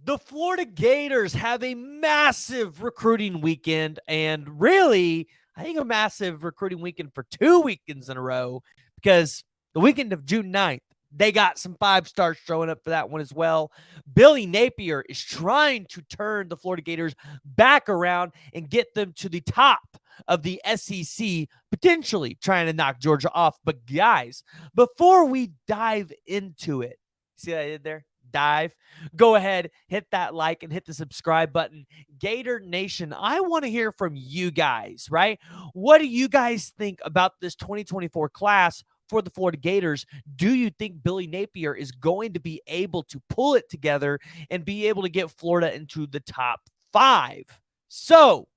The Florida Gators have a massive recruiting weekend, and really, I think a massive recruiting weekend for 2 weekends in a row, because the weekend of June 9th, they got some 5 stars showing up for that one as well. Billy Napier is trying to turn the Florida Gators back around and get them to the top of the SEC, potentially trying to knock Georgia off. But guys, before we dive into it, see what I did there? Dive. Go ahead, hit that like and hit the subscribe button. Gator Nation, I want to hear from you guys, right? What do you guys think about this 2024 class for the Florida Gators? Do you think Billy Napier is going to be able to pull it together and be able to get Florida into the top 5? So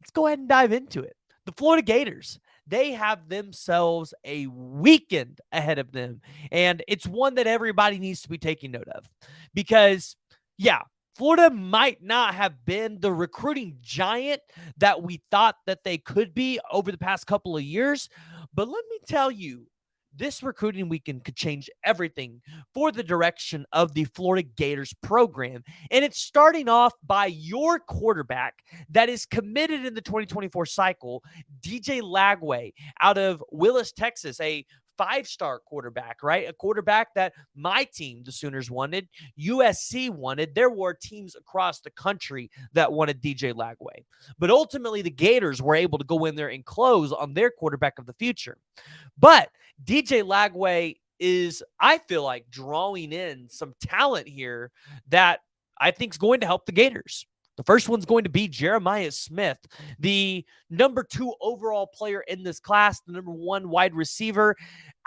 let's go ahead and dive into it. The Florida Gators, they have themselves a weekend ahead of them, and it's one that everybody needs to be taking note of because, yeah, Florida might not have been the recruiting giant that we thought that they could be over the past couple of years, but let me tell you, this recruiting weekend could change everything for the direction of the Florida Gators program. And it's starting off by your quarterback that is committed in the 2024 cycle, DJ Lagway out of Willis, Texas, a 5-star quarterback, right? A quarterback that my team, the Sooners, wanted, USC wanted. There were teams across the country that wanted DJ Lagway. But ultimately, the Gators were able to go in there and close on their quarterback of the future. But DJ Lagway is, I feel like, drawing in some talent here that I think is going to help the Gators. The first one's going to be Jeremiah Smith, the number 2 overall player in this class, the number 1 wide receiver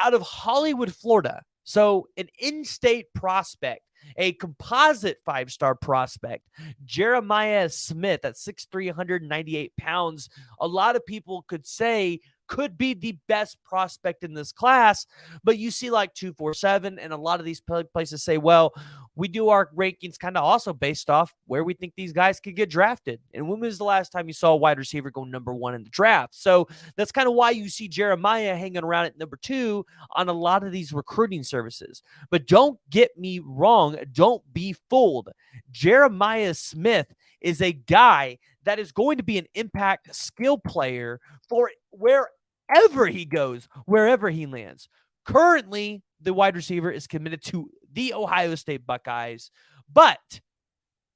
out of Hollywood, Florida. So an in-state prospect, a composite 5-star prospect. Jeremiah Smith at 6'3", 198 pounds. A lot of people could say could be the best prospect in this class, but you see like 247 and a lot of these places say, well, we do our rankings kind of also based off where we think these guys could get drafted. And when was the last time you saw a wide receiver go number 1 in the draft? So that's kind of why you see Jeremiah hanging around at number 2 on a lot of these recruiting services. But don't get me wrong. Don't be fooled. Jeremiah Smith is a guy that is going to be an impact skill player for wherever he goes, wherever he lands. Currently, the wide receiver is committed to the Ohio State Buckeyes, but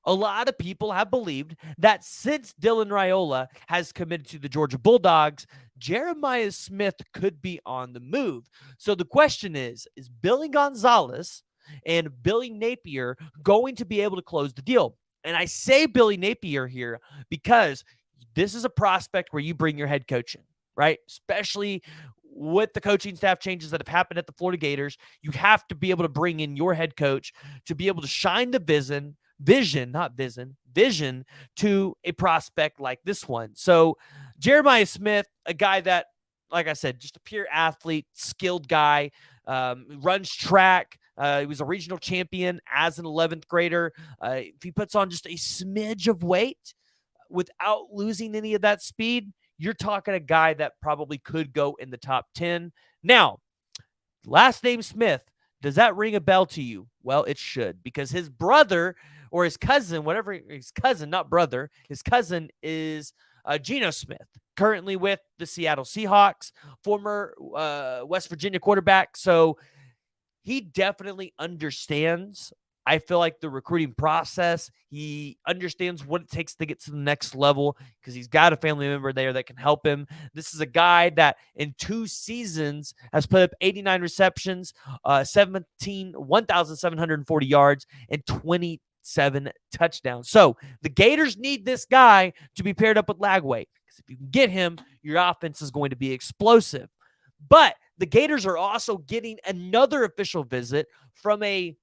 a lot of people have believed that since Dylan Raiola has committed to the Georgia Bulldogs, Jeremiah Smith could be on the move. So the question is Billy Gonzalez and Billy Napier going to be able to close the deal? And I say Billy Napier here because this is a prospect where you bring your head coach in, right? Especially with the coaching staff changes that have happened at the Florida Gators, you have to be able to bring in your head coach to be able to shine the vision to a prospect like this one. So Jeremiah Smith, a guy that, like I said, just a pure athlete, skilled guy, runs track. He was a regional champion as an 11th grader. If he puts on just a smidge of weight without losing any of that speed, you're talking a guy that probably could go in the top 10. Now, last name Smith, does that ring a bell to you? Well, it should, because his brother or his cousin, not brother, his cousin is Geno Smith, currently with the Seattle Seahawks, former West Virginia quarterback. So he definitely understands, I feel like, the recruiting process. He understands what it takes to get to the next level because he's got a family member there that can help him. This is a guy that in 2 seasons has put up 89 receptions, 1,740 yards, and 27 touchdowns. So the Gators need this guy to be paired up with Lagway because if you can get him, your offense is going to be explosive. But the Gators are also getting another official visit from a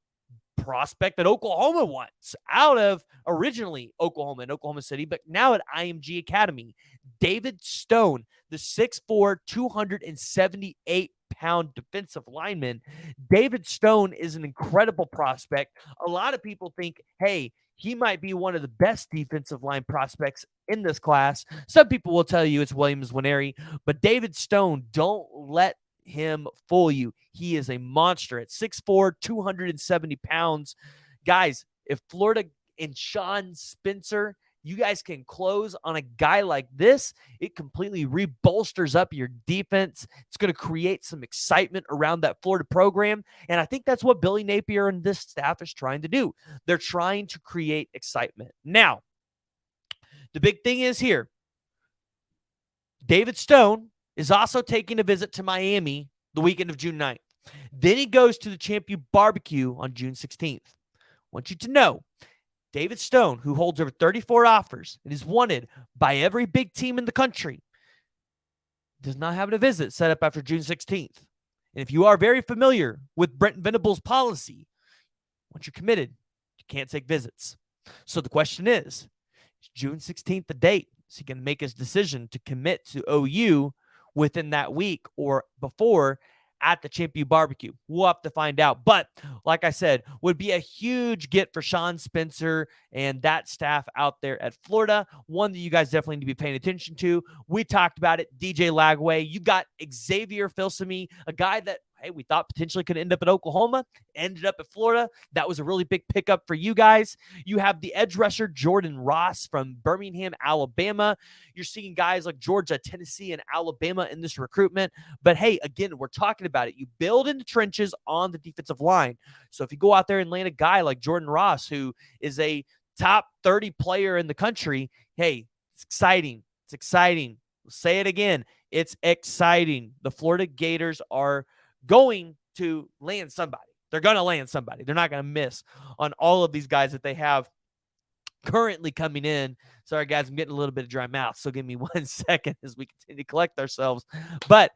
prospect that Oklahoma wants out of originally Oklahoma in Oklahoma City, but now at IMG Academy. David Stone, the 6'4", 278-pound defensive lineman. David Stone is an incredible prospect. A lot of people think, hey, he might be one of the best defensive line prospects in this class. Some people will tell you it's Williams Nwaneri, but David Stone, don't let him fool you. He is a monster at 6'4", 270 pounds. Guys, if Florida and Sean Spencer, you guys can close on a guy like this, it completely rebolsters up your defense. It's going to create some excitement around that Florida program. And I think that's what Billy Napier and this staff is trying to do. They're trying to create excitement. Now, the big thing is here, David Stone is also taking a visit to Miami the weekend of June 9th. Then he goes to the Champion Barbecue on June 16th. I want you to know, David Stone, who holds over 34 offers and is wanted by every big team in the country, does not have a visit set up after June 16th. And if you are very familiar with Brent Venable's policy, once you're committed, you can't take visits. So the question is June 16th the date? Is he going to make his decision to commit to OU within that week or before at the Champion Barbecue? We'll have to find out. But like I said, would be a huge get for Sean Spencer and that staff out there at Florida. One that you guys definitely need to be paying attention to. We talked about it. DJ Lagway. You got Xavier Filsamy, a guy that, hey, we thought potentially could end up at Oklahoma, ended up at Florida. That was a really big pickup for you guys. You have the edge rusher Jordan Ross from Birmingham, Alabama. You're seeing guys like Georgia, Tennessee, and Alabama in this recruitment. But hey, again, we're talking about it. You build in the trenches on the defensive line. So if you go out there and land a guy like Jordan Ross, who is a top 30 player in the country, hey, it's exciting. It's exciting. We'll say it again. It's exciting. The Florida Gators are going to land somebody. They're going to land somebody. They're not going to miss on all of these guys that they have currently coming in. Sorry, guys, I'm getting a little bit of dry mouth, so give me 1 second as we continue to collect ourselves. But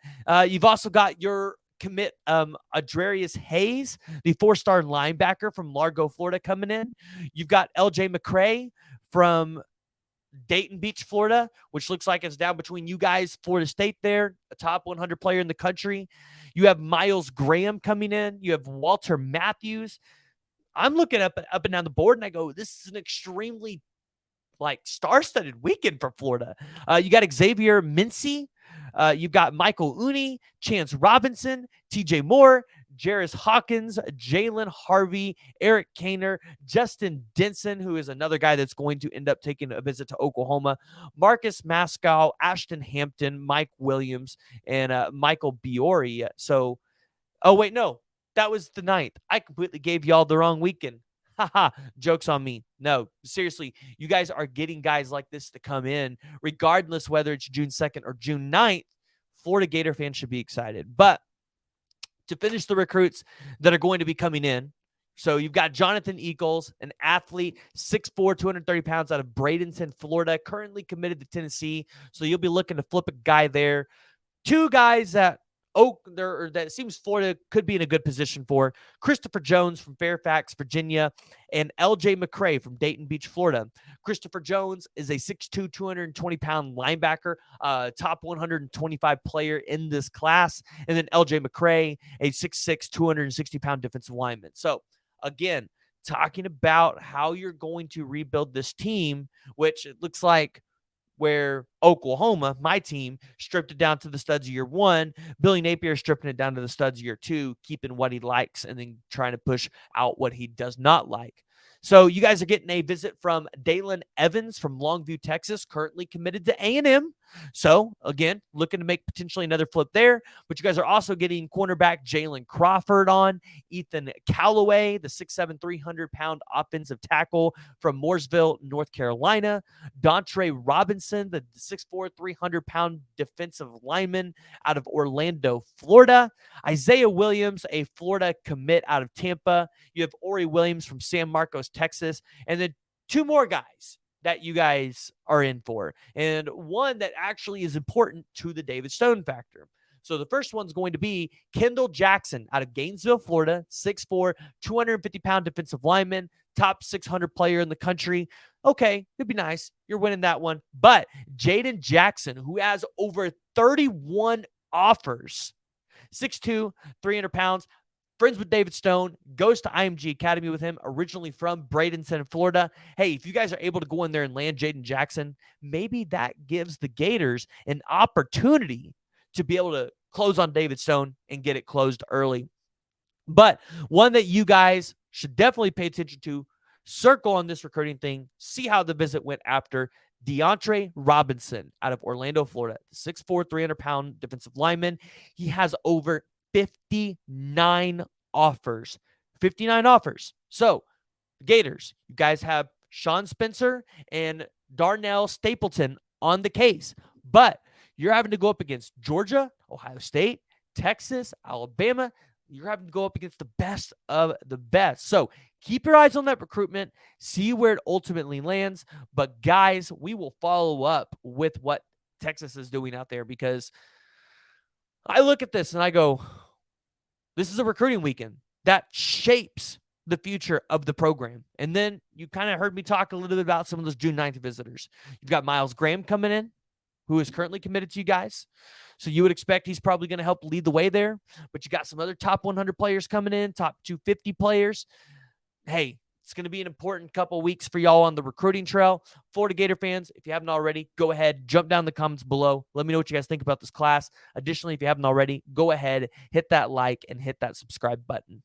you've also got your commit Adrarius Hayes, the 4-star linebacker from Largo, Florida, coming in. You've got LJ McCray from Dayton Beach, Florida, which looks like it's down between you guys, Florida State there, a top 100 player in the country. You have Miles Graham coming in. You have Walter Matthews. I'm looking up and down the board, and I go, this is an extremely star-studded weekend for Florida. You got Xavier Mincy. You've got Michael Uni, Chance Robinson, TJ Moore, Jarris Hawkins, Jalen Harvey, Eric Kaner, Justin Denson, who is another guy that's going to end up taking a visit to Oklahoma, Marcus Mascow, Ashton Hampton, Mike Williams, and Michael Biori. So, oh, wait, no, that was the 9th. I completely gave y'all the wrong weekend. Haha, joke's on me. No, seriously, you guys are getting guys like this to come in, regardless whether it's June 2nd or June 9th. Florida Gator fans should be excited. But to finish the recruits that are going to be coming in, so you've got Jonathan Eagles, an athlete, 6'4", 230 pounds out of Bradenton, Florida, currently committed to Tennessee. So you'll be looking to flip a guy there. 2 guys that that seems Florida could be in a good position for: Christopher Jones from Fairfax, Virginia, and LJ McCray from Dayton Beach, Florida. Christopher Jones is a 6'2", 220-pound linebacker, top 125 player in this class. And then LJ McCray, a 6'6", 260-pound defensive lineman. So, again, talking about how you're going to rebuild this team, which it looks like where Oklahoma, my team, stripped it down to the studs of year 1. Billy Napier stripping it down to the studs of year 2, keeping what he likes and then trying to push out what he does not like. So you guys are getting a visit from Dalen Evans from Longview, Texas, currently committed to A&M. So, again, looking to make potentially another flip there. But you guys are also getting cornerback Jalen Crawford on, Ethan Callaway, the 6'7", 300-pound offensive tackle from Mooresville, North Carolina, Dontre Robinson, the 6'4", 300-pound defensive lineman out of Orlando, Florida, Isaiah Williams, a Florida commit out of Tampa. You have Ori Williams from San Marcos, Texas, and then 2 more guys that you guys are in for, and one that actually is important to the David Stone factor. So the first one's going to be Kendall Jackson out of Gainesville, Florida, 6'4", 250-pound defensive lineman, top 600 player in the country. Okay, it'd be nice. You're winning that one. But Jaden Jackson, who has over 31 offers, 6'2", 300 pounds, friends with David Stone, goes to IMG Academy with him, originally from Bradenton, Florida. Hey, if you guys are able to go in there and land Jaden Jackson, maybe that gives the Gators an opportunity to be able to close on David Stone and get it closed early. But one that you guys should definitely pay attention to, circle on this recruiting thing, see how the visit went after DeAndre Robinson out of Orlando, Florida, 6'4", 300-pound defensive lineman. He has over 59 offers. 59 offers. So, Gators, you guys have Sean Spencer and Darnell Stapleton on the case, but you're having to go up against Georgia, Ohio State, Texas, Alabama. You're having to go up against the best of the best. So keep your eyes on that recruitment, see where it ultimately lands. But guys, we will follow up with what Texas is doing out there, because I look at this and I go, this is a recruiting weekend that shapes the future of the program. And then you kind of heard me talk a little bit about some of those June 9th visitors. You've got Miles Graham coming in, who is currently committed to you guys. So you would expect he's probably going to help lead the way there. But you got some other top 100 players coming in, top 250 players. Hey, it's going to be an important couple weeks for y'all on the recruiting trail. Florida Gator fans, if you haven't already, go ahead, jump down in the comments below. Let me know what you guys think about this class. Additionally, if you haven't already, go ahead, hit that like and hit that subscribe button.